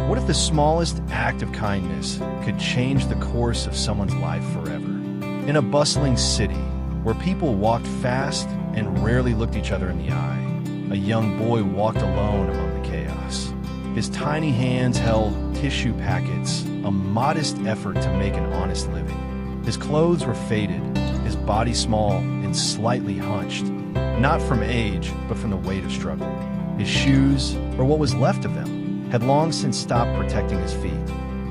What if the smallest act of kindness could change the course of someone's life forever? In a bustling city where people walked fast and rarely looked each other in the eye, a young boy walked alone among the chaos. His tiny hands held tissue packets, a modest effort to make an honest living. His clothes were faded, his body small and slightly hunched, not from age, but from the weight of struggle. His shoes, or what was left of them, had long since stopped protecting his feet.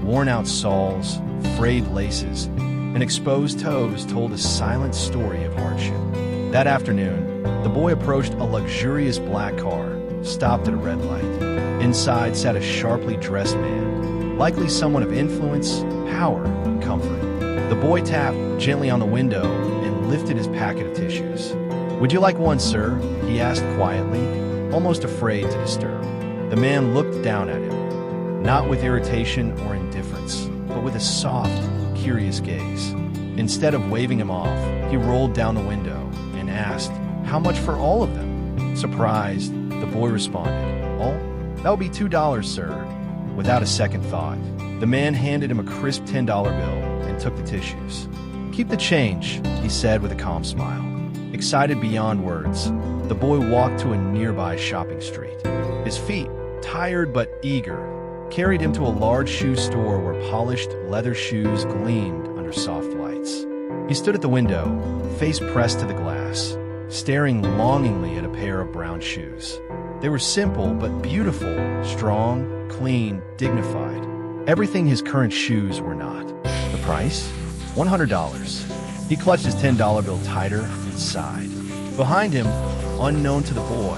Worn-out soles, frayed laces, and exposed toes told a silent story of hardship. That afternoon, the boy approached a luxurious black car, stopped at a red light. Inside sat a sharply dressed man, likely someone of influence, power, and comfort. The boy tapped gently on the window and lifted his packet of tissues. "Would you like one, sir?" he asked quietly, almost afraid to disturb. The man looked down at him, not with irritation or indifference, but with a soft, curious gaze. Instead of waving him off, he rolled down the window and asked, "How much for all of them?" Surprised, the boy responded, "All? That would be $2, sir." Without a second thought, the man handed him a crisp $10 bill and took the tissues. "Keep the change," he said with a calm smile. Excited beyond words, the boy walked to a nearby shopping street. His feet, tired but eager, carried him to a large shoe store where polished leather shoes gleamed under soft lights. He stood at the window, face pressed to the glass, staring longingly at a pair of brown shoes. They were simple but beautiful, strong, clean, dignified. Everything his current shoes were not. The price? $100. He clutched his $10 bill tighter and sighed. Behind him, unknown to the boy,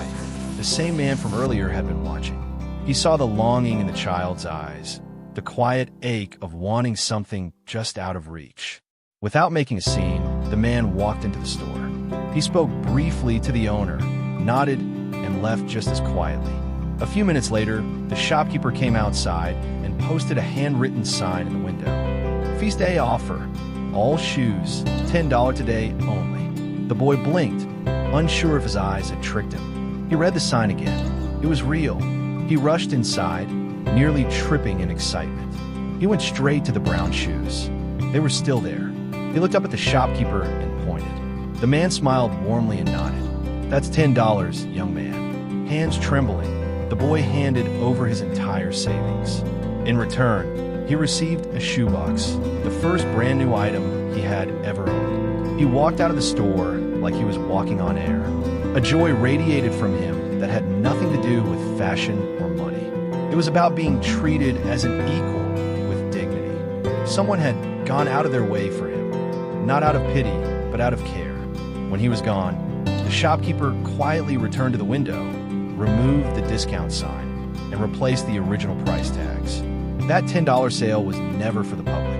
the same man from earlier had been watching. He saw the longing in the child's eyes, the quiet ache of wanting something just out of reach. Without making a scene, the man walked into the store. He spoke briefly to the owner, nodded, and left just as quietly. A few minutes later, the shopkeeper came outside and posted a handwritten sign in the window. "Feast day offer. All shoes, $10 today only." The boy blinked, unsure if his eyes had tricked him. He read the sign again. It was real. He rushed inside, nearly tripping in excitement. He went straight to the brown shoes. They were still there. He looked up at the shopkeeper and pointed. The man smiled warmly and nodded. "That's $10, young man." Hands trembling, the boy handed over his entire savings. In return, he received a shoebox, the first brand new item he had ever owned. He walked out of the store like he was walking on air. A joy radiated from him that had nothing to do with fashion or money. It was about being treated as an equal with dignity. Someone had gone out of their way for him, not out of pity, but out of care. When he was gone, the shopkeeper quietly returned to the window, removed the discount sign, and replaced the original price tags. That $10 sale was never for the public.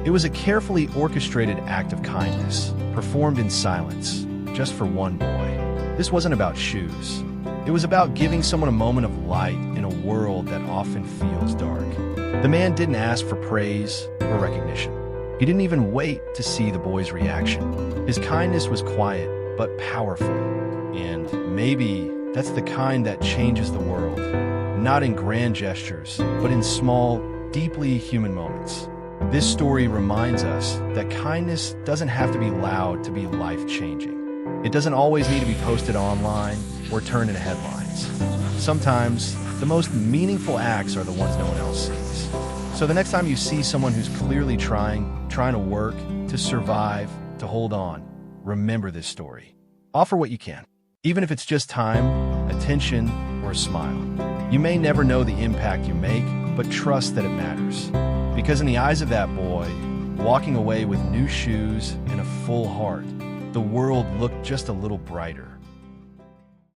It was a carefully orchestrated act of kindness, performed in silence, just for one boy. This wasn't about shoes. It was about giving someone a moment of light in a world that often feels dark. The man didn't ask for praise or recognition. He didn't even wait to see the boy's reaction. His kindness was quiet but powerful. And maybe that's the kind that changes the world. Not in grand gestures, but in small, deeply human moments. This story reminds us that kindness doesn't have to be loud to be life-changing. It doesn't always need to be posted online or turned into headlines. Sometimes, the most meaningful acts are the ones no one else sees. So the next time you see someone who's clearly trying to work, to survive, to hold on, remember this story. Offer what you can, even if it's just time, attention, or a smile. You may never know the impact you make, but trust that it matters. Because in the eyes of that boy, walking away with new shoes and a full heart, the world looked just a little brighter.